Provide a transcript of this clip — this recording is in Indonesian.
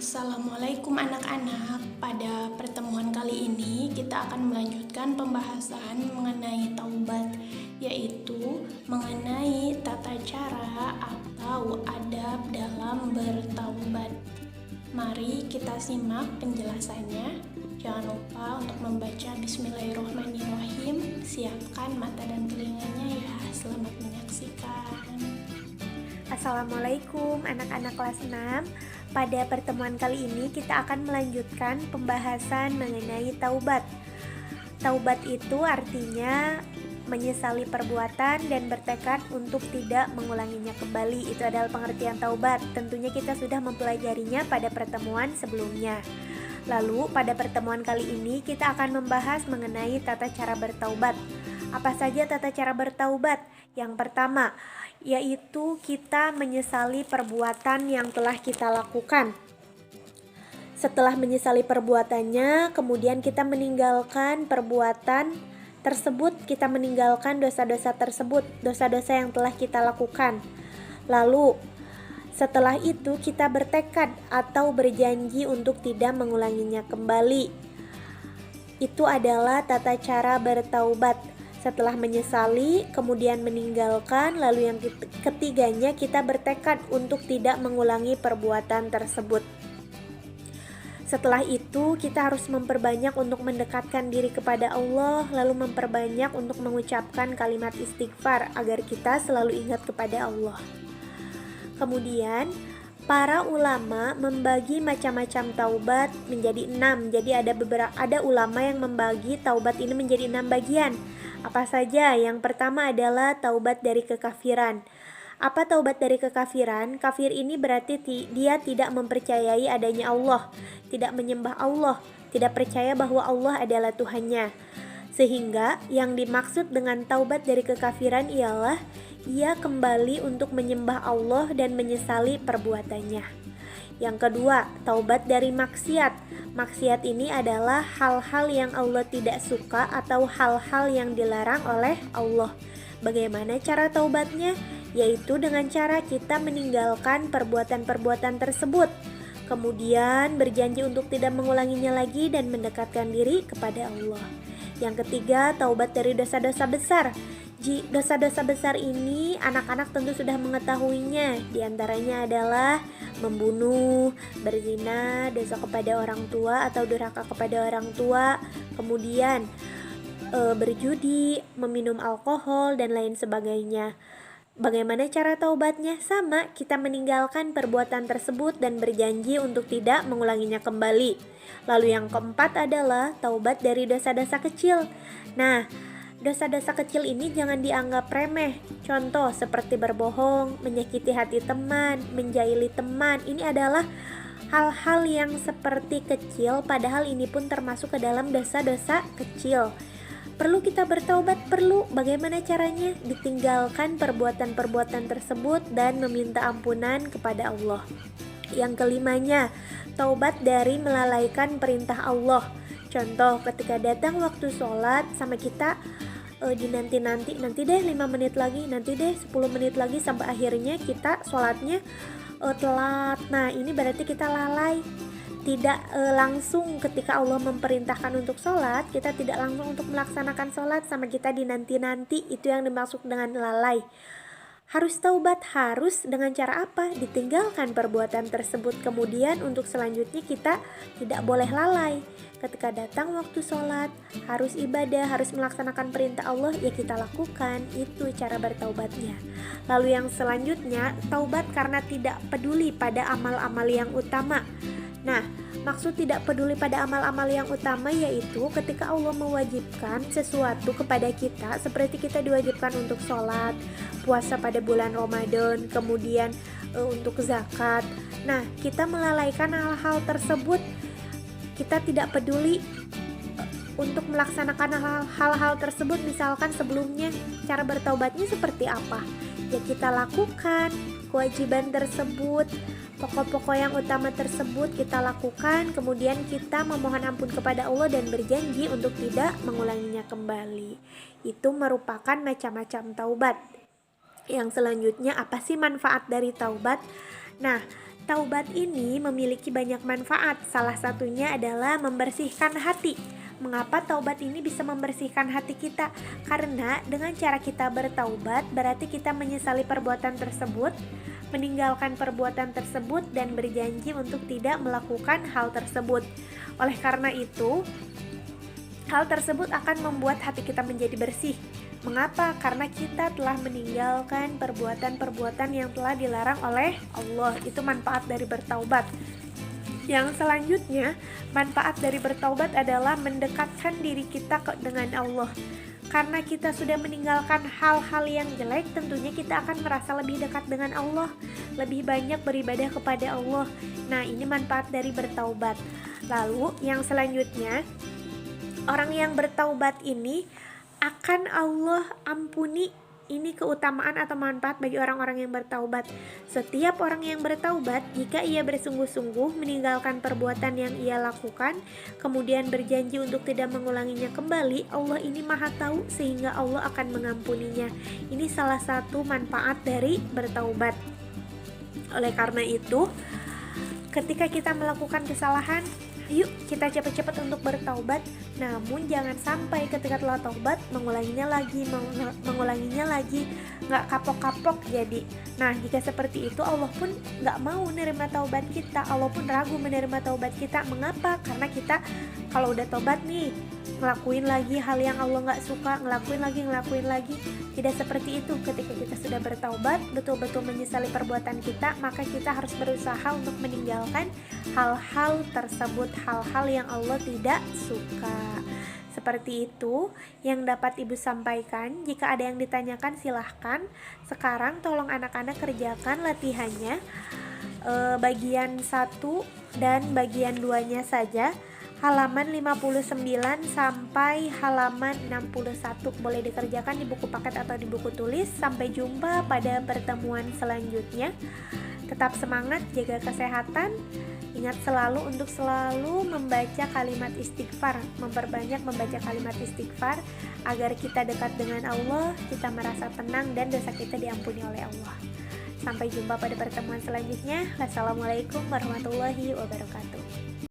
Assalamualaikum anak-anak. Pada pertemuan kali ini kita akan melanjutkan pembahasan mengenai taubat, yaitu mengenai tata cara atau adab dalam bertaubat. Mari kita simak penjelasannya. Jangan lupa untuk membaca Bismillahirrahmanirrahim. Siapkan mata dan telinganya ya. Selamat menyaksikan. Assalamualaikum anak-anak kelas 6. Pada pertemuan kali ini kita akan melanjutkan pembahasan mengenai taubat. Taubat itu artinya menyesali perbuatan dan bertekad untuk tidak mengulanginya kembali. Itu adalah pengertian taubat. Tentunya kita sudah mempelajarinya pada pertemuan sebelumnya. Lalu pada pertemuan kali ini kita akan membahas mengenai tata cara bertaubat. Apa saja tata cara bertaubat? Yang pertama, yaitu kita menyesali perbuatan yang telah kita lakukan. Setelah menyesali perbuatannya, kemudian kita meninggalkan perbuatan tersebut, kita meninggalkan dosa-dosa tersebut, dosa-dosa yang telah kita lakukan. Lalu, setelah itu kita bertekad atau berjanji untuk tidak mengulanginya kembali. Itu adalah tata cara bertaubat. Setelah menyesali, kemudian meninggalkan, lalu yang ketiganya kita bertekad untuk tidak mengulangi perbuatan tersebut. Setelah itu kita harus memperbanyak untuk mendekatkan diri kepada Allah, lalu memperbanyak untuk mengucapkan kalimat istighfar agar kita selalu ingat kepada Allah. Kemudian para ulama membagi macam-macam taubat menjadi 6. Jadi ada ulama yang membagi taubat ini menjadi 6 bagian. Apa saja? Yang pertama adalah taubat dari kekafiran. Apa taubat dari kekafiran? Kafir ini berarti dia tidak mempercayai adanya Allah, tidak menyembah Allah, tidak percaya bahwa Allah adalah Tuhannya. Sehingga yang dimaksud dengan taubat dari kekafiran ialah ia kembali untuk menyembah Allah dan menyesali perbuatannya. Yang kedua, taubat dari maksiat. Maksiat ini adalah hal-hal yang Allah tidak suka atau hal-hal yang dilarang oleh Allah. Bagaimana cara taubatnya? Yaitu dengan cara kita meninggalkan perbuatan-perbuatan tersebut, kemudian berjanji untuk tidak mengulanginya lagi dan mendekatkan diri kepada Allah. Yang ketiga, taubat dari dosa-dosa besar. Dosa-dosa besar ini anak-anak tentu sudah mengetahuinya. Di antaranya adalah membunuh, berzina, dosa kepada orang tua atau durhaka kepada orang tua, kemudian berjudi, meminum alkohol, dan lain sebagainya. Bagaimana cara taubatnya? Sama, kita meninggalkan perbuatan tersebut dan berjanji untuk tidak mengulanginya kembali. Lalu yang keempat adalah taubat dari dosa-dosa kecil. Nah, dosa-dosa kecil ini jangan dianggap remeh. Contoh seperti berbohong, menyakiti hati teman, menjahili teman. Ini adalah hal-hal yang seperti kecil, padahal ini pun termasuk ke dalam dosa-dosa kecil. Perlu kita bertaubat? Perlu. Bagaimana caranya? Ditinggalkan perbuatan-perbuatan tersebut dan meminta ampunan kepada Allah. Yang kelimanya, taubat dari melalaikan perintah Allah. Contoh, ketika datang waktu sholat sama kita dinanti-nanti, nanti deh 5 menit lagi, nanti deh 10 menit lagi, sampai akhirnya kita sholatnya telat. Nah, ini berarti kita lalai. Tidak langsung ketika Allah memerintahkan untuk sholat, kita tidak langsung untuk melaksanakan sholat, sama kita dinanti-nanti. Itu yang dimaksud dengan lalai. Harus taubat, harus dengan cara apa? Ditinggalkan perbuatan tersebut. Kemudian untuk selanjutnya kita tidak boleh lalai. Ketika datang waktu sholat, harus ibadah, harus melaksanakan perintah Allah, ya kita lakukan. Itu cara bertaubatnya. Lalu yang selanjutnya, taubat karena tidak peduli pada amal-amal yang utama. Nah, maksud tidak peduli pada amal-amal yang utama yaitu ketika Allah mewajibkan sesuatu kepada kita, seperti kita diwajibkan untuk sholat, puasa pada bulan Ramadan, kemudian untuk zakat. Nah, kita melalaikan hal-hal tersebut, kita tidak peduli untuk melaksanakan hal-hal tersebut. Misalkan sebelumnya cara bertaubatnya seperti apa? Ya kita lakukan kewajiban tersebut, pokok-pokok yang utama tersebut kita lakukan, kemudian kita memohon ampun kepada Allah dan berjanji untuk tidak mengulanginya kembali. Itu merupakan macam-macam taubat. Yang selanjutnya, apa sih manfaat dari taubat? Nah, Taubat ini memiliki banyak manfaat. Salah satunya adalah membersihkan hati. Mengapa taubat ini bisa membersihkan hati kita? Karena dengan cara kita bertaubat, berarti kita menyesali perbuatan tersebut, meninggalkan perbuatan tersebut, dan berjanji untuk tidak melakukan hal tersebut. Oleh karena itu, hal tersebut akan membuat hati kita menjadi bersih. Mengapa? Karena kita telah meninggalkan perbuatan-perbuatan yang telah dilarang oleh Allah. Itu manfaat dari bertaubat. Yang selanjutnya, manfaat dari bertaubat adalah mendekatkan diri kita dengan Allah. Karena kita sudah meninggalkan hal-hal yang jelek, tentunya kita akan merasa lebih dekat dengan Allah, lebih banyak beribadah kepada Allah. Nah, ini manfaat dari bertaubat. Lalu, yang selanjutnya, orang yang bertaubat ini akan Allah ampuni. Ini keutamaan atau manfaat bagi orang-orang yang bertaubat. Setiap orang yang bertaubat, jika ia bersungguh-sungguh meninggalkan perbuatan yang ia lakukan, kemudian berjanji untuk tidak mengulanginya kembali, Allah ini Maha Tahu sehingga Allah akan mengampuninya. Ini salah satu manfaat dari bertaubat. Oleh karena itu, ketika kita melakukan kesalahan, yuk kita cepat-cepat untuk bertaubat. Namun jangan sampai ketika telah taubat mengulanginya lagi, nggak kapok-kapok jadi. Nah, jika seperti itu Allah pun nggak mau menerima taubat kita, Allah pun ragu menerima taubat kita. Mengapa? Karena kita kalau udah taubat nih, ngelakuin lagi hal yang Allah nggak suka, ngelakuin lagi. Tidak seperti itu. Ketika kita sudah bertaubat, betul-betul menyesali perbuatan kita, maka kita harus berusaha untuk meninggalkan hal-hal tersebut, hal-hal yang Allah tidak suka. Seperti itu yang dapat Ibu sampaikan. Jika ada yang ditanyakan silahkan. Sekarang tolong anak-anak kerjakan latihannya, bagian 1 dan bagian 2-nya saja, halaman 59 sampai halaman 61. Boleh dikerjakan di buku paket atau di buku tulis. Sampai jumpa pada pertemuan selanjutnya. Tetap semangat, jaga kesehatan. Ingat selalu untuk selalu membaca kalimat istighfar, memperbanyak membaca kalimat istighfar agar kita dekat dengan Allah, kita merasa tenang dan dosa kita diampuni oleh Allah. Sampai jumpa pada pertemuan selanjutnya. Wassalamualaikum warahmatullahi wabarakatuh.